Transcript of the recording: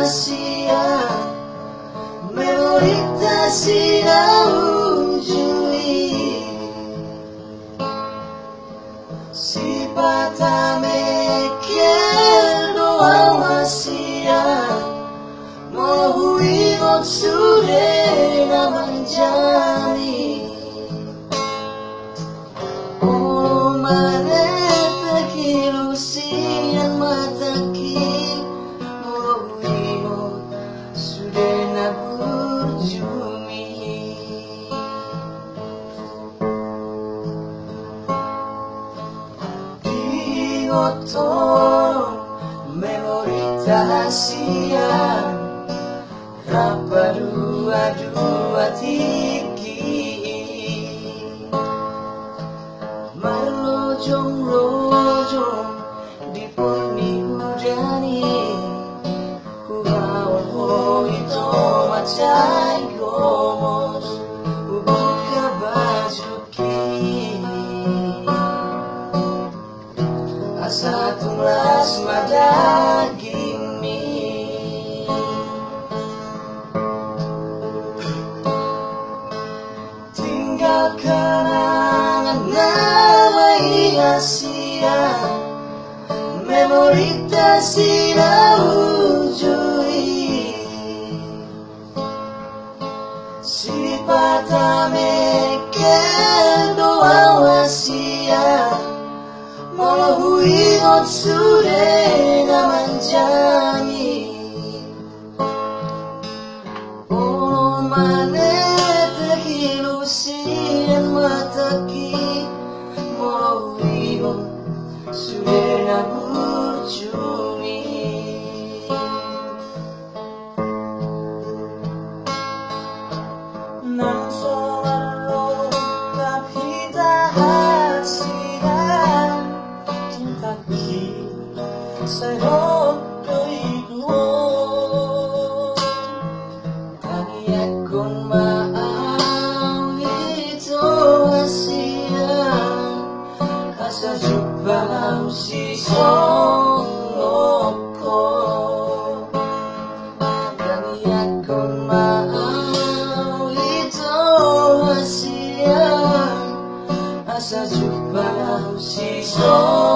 rahasia, memori tak sinawujui. Si patame kendo awasia, mohui gotsure na manjani. Oh maneta kilusian mataki, mohui gotsure na burjumi. Otoro memori rahasia, dua tiki marlojong-lojong di poni udani, kubawa ito macai gomos ubuka bajuki. Asa tulas madagimi, tinggal kenangan namai rahasia, memori tak sinawujui. Si patame kendo awasia, mohui gotsure na manjani. Oh maneta kilusian mataki, mohui gotsure na burjumi. Nang soalo kapita hasian, sa'yo ko'y doon. Kaniya kung maawi ito asiyan, asa jubang si Soloko. Kaniya kung maawi ito asiyan, asa jubang si Soloko.